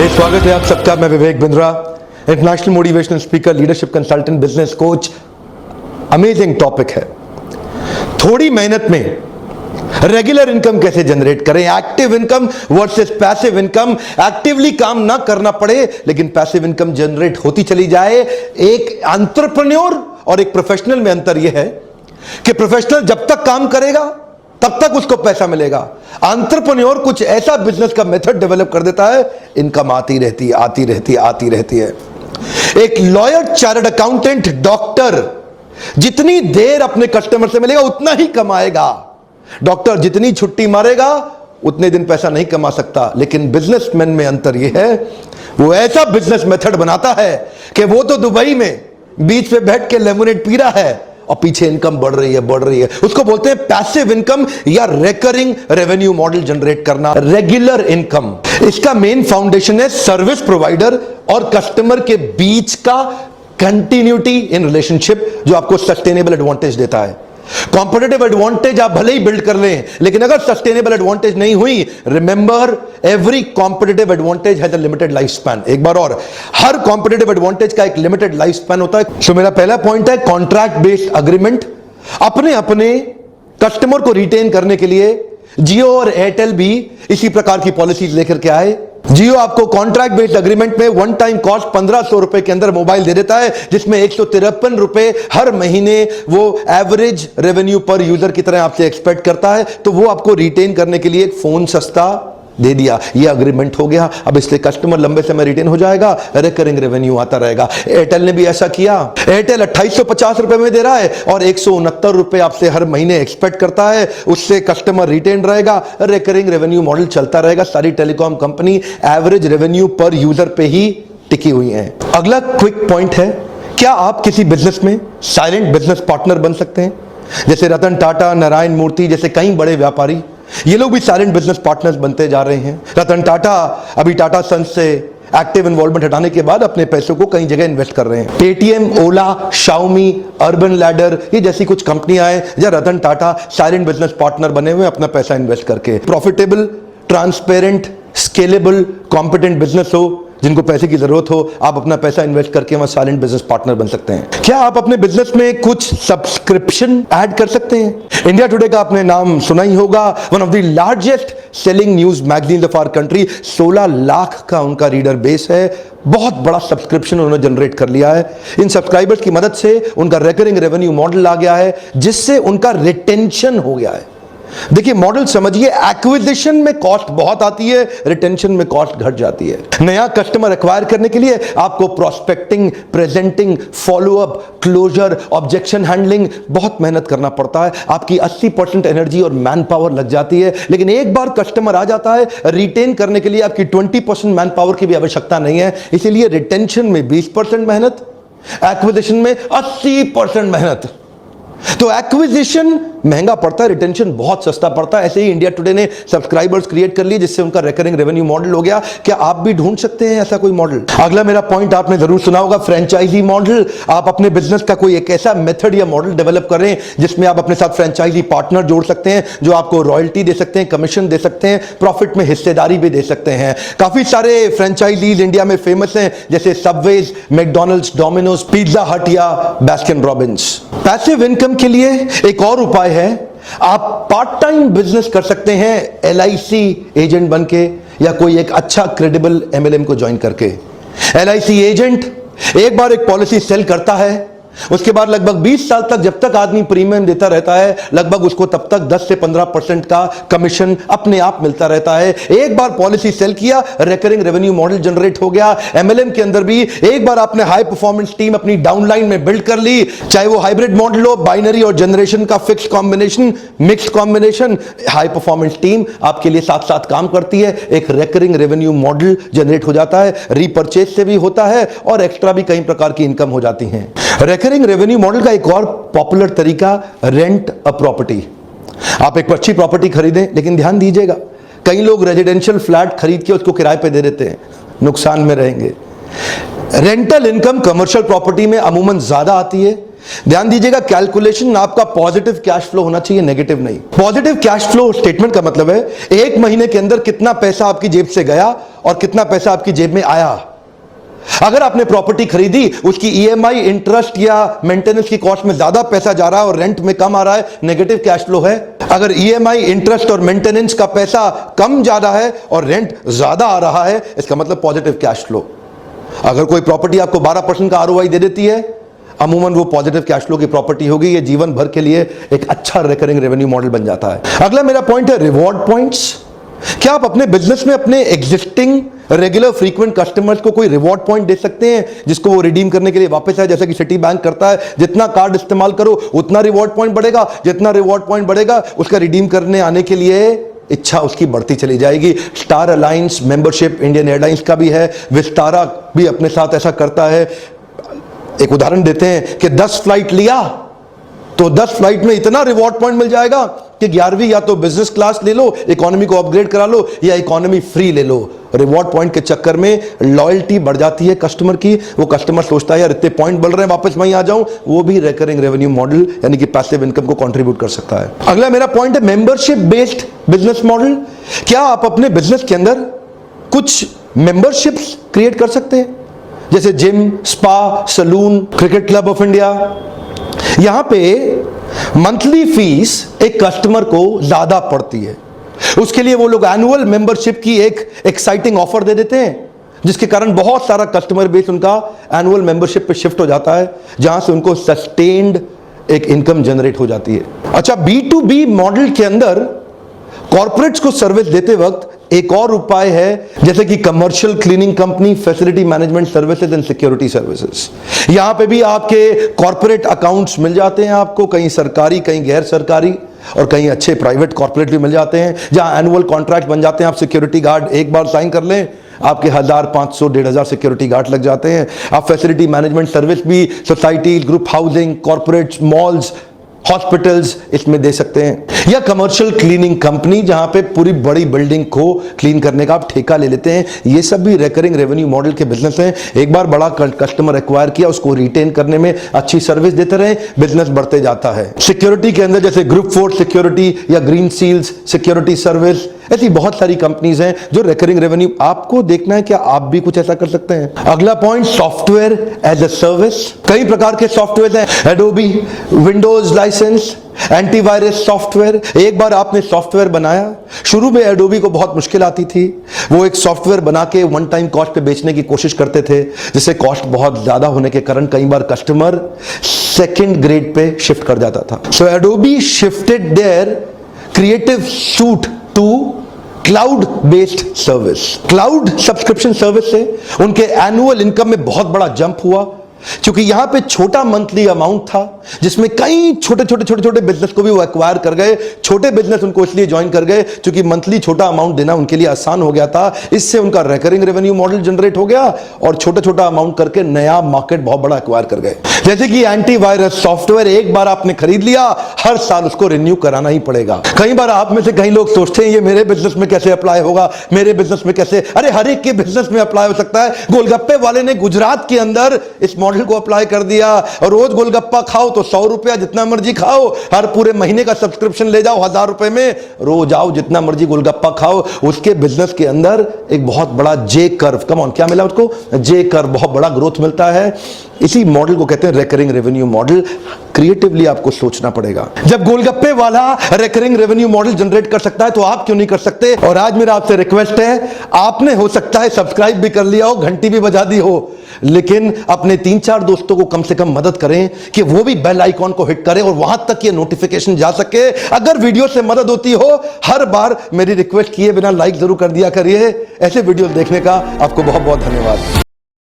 स्वागत है आप सबका। मैं Vivek Bindra, international motivational speaker, leadership consultant, business coach. Amazing topic है। थोड़ी मेहनत में रेगुलर इनकम कैसे जनरेट करें, active income versus passive income. Actively काम ना करना पड़े लेकिन पैसिव इनकम जनरेट होती चली जाए। एक एंटरप्रेन्योर और एक प्रोफेशनल में अंतर यह है कि प्रोफेशनल जब तक काम करेगा तब तक उसको पैसा मिलेगा। एंटरप्रेन्योर कुछ ऐसा बिजनेस का मेथड डेवलप कर देता है, इनकम आती रहती है, आती रहती है, आती रहती है। एक लॉयर, चार्टर्ड अकाउंटेंट, डॉक्टर जितनी देर अपने कस्टमर से मिलेगा उतना ही कमाएगा। डॉक्टर जितनी छुट्टी मारेगा उतने दिन पैसा नहीं कमा सकता। लेकिन बिजनेसमैन में अंतर यह है, वो ऐसा बिजनेस मेथड बनाता है कि वो तो दुबई में बीच पे बैठ के लेमोनेड पी रहा है और पीछे इनकम बढ़ रही है, बढ़ रही है। उसको बोलते हैं पैसिव इनकम या रिकरिंग रेवेन्यू मॉडल जनरेट करना, रेगुलर इनकम। इसका मेन फाउंडेशन है सर्विस प्रोवाइडर और कस्टमर के बीच का कंटिन्यूटी इन रिलेशनशिप, जो आपको सस्टेनेबल एडवांटेज देता है। कॉम्पिटिटिव एडवांटेज आप भले ही बिल्ड कर लें, लेकिन अगर सस्टेनेबल एडवांटेज नहीं हुई, remember every competitive advantage has a limited life span. एक बार और, हर कॉम्पिटिटिव एडवांटेज का एक लिमिटेड लाइफ स्पैन होता है। सो मेरा पहला पॉइंट है कॉन्ट्रैक्ट बेस्ड अग्रीमेंट। अपने कस्टमर को रिटेन करने के लिए जियो और एयरटेल भी इसी प्रकार की पॉलिसीज लेकर के आए। जियो आपको कॉन्ट्रैक्ट बेस्ड अग्रीमेंट में वन टाइम कॉस्ट 1500 रुपए के अंदर मोबाइल दे देता है, जिसमें 153 रुपए हर महीने वो एवरेज रेवेन्यू पर यूजर की तरह आपसे एक्सपेक्ट करता है। तो वो आपको रिटेन करने के लिए एक फोन सस्ता दे दिया, ये अग्रीमेंट हो गया। अब इसलिए कस्टमर लंबे समय रिटेन हो जाएगा, रिकरिंग रेवेन्यू आता रहेगा। एयरटेल ने भी ऐसा किया। एयरटेल 2850 रुपए में दे रहा है और 169 रुपए आपसे हर महीने एक्सपेक्ट करता है, उससे कस्टमर रिटेन रहेगा, रिकरिंग रेवेन्यू मॉडल चलता रहेगा। सारी टेलीकॉम कंपनी एवरेज रेवेन्यू पर यूजर पे ही टिकी हुई है। अगला क्विक पॉइंट है, क्या आप किसी बिजनेस में साइलेंट बिजनेस पार्टनर बन सकते हैं? जैसे रतन टाटा, नारायण मूर्ति जैसे कई बड़े व्यापारी, ये लोग भी साइलेंट बिजनेस पार्टनर्स बनते जा रहे हैं। रतन टाटा अभी टाटा सन्स से एक्टिव इन्वॉल्वमेंट हटाने के बाद अपने पैसों को कई जगह इन्वेस्ट कर रहे हैं। पेटीएम, ओला, शाओमी, अर्बन लैडर, ये जैसी कुछ कंपनियां हैं जहां Ratan Tata silent business partner बने हुए अपना पैसा इन्वेस्ट करके। Profitable, transparent, scalable, competent business हो, जिनको पैसे की जरूरत हो, आप अपना पैसा इन्वेस्ट करके वहां साइलेंट बिजनेस पार्टनर बन सकते हैं। क्या आप अपने बिजनेस में कुछ सब्सक्रिप्शन ऐड कर सकते हैं? इंडिया टुडे का आपने नाम सुना ही होगा, one of the largest selling news magazine of our country. 16 lakh का उनका रीडर बेस है। बहुत बड़ा सब्सक्रिप्शन उन्होंने जनरेट कर लिया है। इन सब्सक्राइबर्स की मदद से उनका रिकरिंग रेवेन्यू मॉडल आ गया है, जिससे उनका रिटेंशन हो गया है। देखिए मॉडल समझिए, एक्विजिशन में कॉस्ट बहुत आती है, रिटेंशन में कॉस्ट घट जाती है। नया कस्टमर एक्वायर करने के लिए आपको prospecting, presenting, follow up, closure, objection handling बहुत मेहनत करना पड़ता है। आपकी 80% एनर्जी और मैन पावर लग जाती है। लेकिन एक बार कस्टमर आ जाता है, रिटेन करने के लिए आपकी 20% मैन पावर की भी आवश्यकता नहीं है। इसीलिए रिटेंशन में 20% मेहनत, एक्विजिशन में 80% मेहनत। तो एक्विजिशन महंगा पड़ता है, रिटेंशन बहुत सस्ता पड़ता है। ऐसे ही इंडिया टुडे ने सब्सक्राइबर्स क्रिएट कर लिए, जिससे उनका रिकरिंग रेवेन्यू मॉडल हो गया। क्या आप भी ढूंढ सकते हैं ऐसा कोई मॉडल? अगला मेरा पॉइंट आपने जरूर सुना होगा, फ्रेंचाइजी मॉडल। आप अपने बिजनेस का कोई एक ऐसा मेथड या मॉडल डेवलप करें जिसमें आप अपने साथ फ्रेंचाइजी पार्टनर जोड़ सकते हैं, जो आपको रॉयल्टी दे सकते हैं, कमीशन दे सकते हैं, प्रॉफिट में हिस्सेदारी भी दे सकते हैं। काफी सारे फ्रेंचाइजीज इंडिया में फेमस हैं, जैसे सबवेज, मैकडॉनल्ड्स, डोमिनोज, पिज्जा हट या बास्किन रॉबिन्स। पैसिव इनकम के लिए एक और उपाय है, आप पार्ट टाइम बिजनेस कर सकते हैं LIC एजेंट बनके या कोई एक अच्छा क्रेडिबल MLM को ज्वाइन करके। LIC एजेंट एक बार एक पॉलिसी सेल करता है, उसके बाद लगभग 20 साल तक, जब तक आदमी प्रीमियम देता रहता है, लगभग उसको तब तक 10 से 15% का कमीशन अपने आप मिलता रहता है। एक बार पॉलिसी सेल किया, रिकरिंग रेवेन्यू मॉडल जनरेट हो गया। MLM के अंदर भी एक बार आपने हाई परफॉर्मेंस टीम अपनी डाउनलाइन में बिल्ड कर ली, चाहे वो हाइब्रिड मॉडल हो, बाइनरी और जनरेशन का fix combination, mix combination, high performance team आपके लिए साथ साथ काम करती है। एक रिकरिंग रेवेन्यू मॉडल जनरेट हो जाता है, रीपर्चेज से भी होता है और एक्स्ट्रा भी कई प्रकार की इनकम हो जाती है। रिकरिंग रेवेन्यू मॉडल का एक और पॉपुलर तरीका, रेंट अ प्रॉपर्टी। आप एक अच्छी प्रॉपर्टी खरीदें, लेकिन ध्यान दीजिएगा, कई लोग रेजिडेंशियल फ्लैट खरीद के उसको किराए पे दे देते हैं, नुकसान में रहेंगे। रेंटल इनकम कमर्शियल प्रॉपर्टी में अमूमन ज्यादा आती है, ध्यान दीजिएगा, कैलकुलेशन आपका पॉजिटिव कैश फ्लो होना चाहिए, नेगेटिव नहीं। पॉजिटिव कैश फ्लो स्टेटमेंट का मतलब है एक महीने के अंदर कितना पैसा आपकी जेब से गया और कितना पैसा आपकी जेब में आया। अगर आपने प्रॉपर्टी खरीदी, उसकी ईएमआई, इंटरेस्ट या मेंटेनेंस की कॉस्ट में ज्यादा पैसा जा रहा है और रेंट में कम आ रहा है, नेगेटिव कैश फ्लो है। अगर ईएमआई, इंटरेस्ट और मेंटेनेंस का पैसा कम ज्यादा है और रेंट ज्यादा आ रहा है, इसका मतलब पॉजिटिव कैश फ्लो। अगर कोई प्रॉपर्टी आपको 12% का आरओआई दे देती है, अमूमन वो पॉजिटिव कैश फ्लो की प्रॉपर्टी होगी। ये जीवन भर के लिए एक अच्छा रिकरिंग रेवेन्यू मॉडल बन जाता है। अगला मेरा पॉइंट है रिवॉर्ड पॉइंट्स। क्या आप अपने बिजनेस में अपने एग्जिस्टिंग रेगुलर फ्रीक्वेंट कस्टमर्स को कोई रिवॉर्ड पॉइंट दे सकते हैं जिसको वो रिडीम करने के लिए वापस आए? जैसे कि सिटी बैंक करता है, जितना कार्ड इस्तेमाल करो उतना रिवॉर्ड पॉइंट बढ़ेगा, जितना रिवॉर्ड पॉइंट बढ़ेगा उसका रिडीम करने आने के लिए इच्छा उसकी बढ़ती चली जाएगी। Star alliance membership Indian airlines का भी है, विस्तारा भी अपने साथ ऐसा करता है। एक उदाहरण देते हैं कि 10 फ्लाइट लिया तो 10 फ्लाइट में इतना रिवॉर्ड पॉइंट मिल जाएगा कि 11वीं या तो बिजनेस क्लास ले लो, इकोनॉमी को अपग्रेड करा लो, या इकोनॉमी फ्री ले लो। रिवॉर्ड पॉइंट के चक्कर में लॉयल्टी बढ़ जाती है कस्टमर की। वो कस्टमर सोचता है यार इतने पॉइंट बढ़ रहे हैं, वापस वहीं आ जाऊं। वो भी रिकरिंग रेवेन्यू मॉडल यानी कि पैसिव इनकम को कंट्रीब्यूट कर सकता है। अगला मेरा पॉइंट है मेंबरशिप बेस्ड बिजनेस मॉडल। क्या आप अपने बिजनेस के अंदर कुछ मेंबरशिप्स क्रिएट कर सकते हैं, जैसे gym, spa, salon, cricket club of India? यहां पे मंथली फीस एक कस्टमर को ज्यादा पड़ती है, उसके लिए वो लोग एनुअल मेंबरशिप की एक एक्साइटिंग ऑफर दे देते हैं, जिसके कारण बहुत सारा कस्टमर बेस उनका एनुअल मेंबरशिप पे शिफ्ट हो जाता है, जहां से उनको सस्टेन्ड एक इनकम जनरेट हो जाती है। अच्छा, B2B मॉडल के अंदर कॉर्पोरेट्स को सर्विस देते वक्त एक और उपाय है, जैसे कि commercial cleaning company, facility management services and security services. यहां पे भी आपके कॉर्पोरेट अकाउंट्स मिल जाते हैं आपको, कहीं सरकारी, कहीं गैर सरकारी, और कहीं अच्छे प्राइवेट कॉर्पोरेट भी मिल जाते हैं, जहां एनुअल कॉन्ट्रैक्ट बन जाते हैं। आप सिक्योरिटी गार्ड एक बार साइन कर लें, आपके 1000, 500, 1500 सिक्योरिटी गार्ड लग जाते हैं। आप फैसिलिटी मैनेजमेंट सर्विस भी society, group housing, corporates, malls, hospitals इसमें दे सकते हैं। या कमर्शियल क्लीनिंग कंपनी, जहां पे पूरी बड़ी बिल्डिंग को क्लीन करने का आप ठेका ले लेते हैं। ये सब भी रिकरिंग रेवेन्यू मॉडल के बिजनेस हैं। एक बार बड़ा कस्टमर एक्वायर किया, उसको रिटेन करने में अच्छी सर्विस देते रहे, बिजनेस बढ़ते जाता है। सिक्योरिटी के अंदर जैसे ग्रुप फोर्स सिक्योरिटी या ग्रीन सील्स सिक्योरिटी सर्विस, ऐसी बहुत सारी कंपनीज हैं जो रिकरिंग रेवेन्यू। आपको देखना है क्या आप भी कुछ ऐसा कर सकते हैं। अगला point, software as a service. कई प्रकार के सॉफ्टवेयर हैं, Adobe, Windows licence, antivirus software. एक बार आपने सॉफ्टवेयर बनाया, शुरू में एडोबी को बहुत मुश्किल आती थी, वो एक सॉफ्टवेयर बना के वन टाइम कॉस्ट पे बेचने की कोशिश करते थे, जिससे कॉस्ट बहुत ज्यादा होने के कारण कई बार कस्टमर सेकंड ग्रेड पे शिफ्ट कर जाता था। So Adobe shifted their creative suite to cloud based service. Cloud subscription service से उनके एनुअल इनकम में बहुत बड़ा जंप हुआ, क्योंकि यहां पे छोटा मंथली अमाउंट था, जिसमें कई छोटे बिजनेस को भी वो एक्वायर कर गए। छोटे बिजनेस उनको इसलिए ज्वाइन कर गए क्योंकि मंथली छोटा अमाउंट देना उनके लिए आसान हो गया था। इससे उनका रिकरिंग रेवेन्यू मॉडल जनरेट हो गया और छोटा अमाउंट करके नया मार्केट बहुत बड़ा एक्वायर कर गए। जैसे कि एंटीवायरस सॉफ्टवेयर, एक बार आपने खरीद लिया, हर साल उसको रिन्यू कराना ही पड़ेगा। कई बार आप में से कई लोग सोचते हैं ये मेरे बिजनेस में कैसे अप्लाई होगा, मेरे बिजनेस में कैसे? अरे हर एक के बिजनेस में अप्लाई हो सकता है। गोलगप्पे वाले ने गुजरात के अंदर इस मॉडल को अप्लाई कर दिया, और रोज गोलगप्पा खाओ तो 100 रुपया, जितना मर्जी खाओ, हर पूरे महीने का सब्सक्रिप्शन ले जाओ 1000 रुपए में, रोज आओ जितना मर्जी गोलगप्पा खाओ। उसके बिजनेस के अंदर एक बहुत बड़ा जे कर्व, कम ऑन, क्या मिला उसको? जे कर्व, बहुत बड़ा ग्रोथ मिलता है। इसी मॉडल को कहते हैं रिकरिंग रेवेन्यू मॉडल। क्रिएटिवली आपको सोचना पड़ेगा। जब गोलगप्पे वाला रिकरिंग रेवेन्यू मॉडल जनरेट कर सकता है तो आप क्यों नहीं कर सकते? और आज मेरा आपसे रिक्वेस्ट है, आपने हो सकता है सब्सक्राइब भी कर लिया हो, घंटी भी बजा दी हो, लेकिन अपने 3-4 दोस्तों को कम से कम मदद करें कि वो भी बेल आइकॉन को हिट करें और वहां तक ये नोटिफिकेशन जा सके। अगर वीडियो से मदद होती हो, हर बार मेरी रिक्वेस्ट किए बिना लाइक जरूर कर दिया करिए। ऐसे वीडियो देखने का आपको बहुत बहुत धन्यवाद।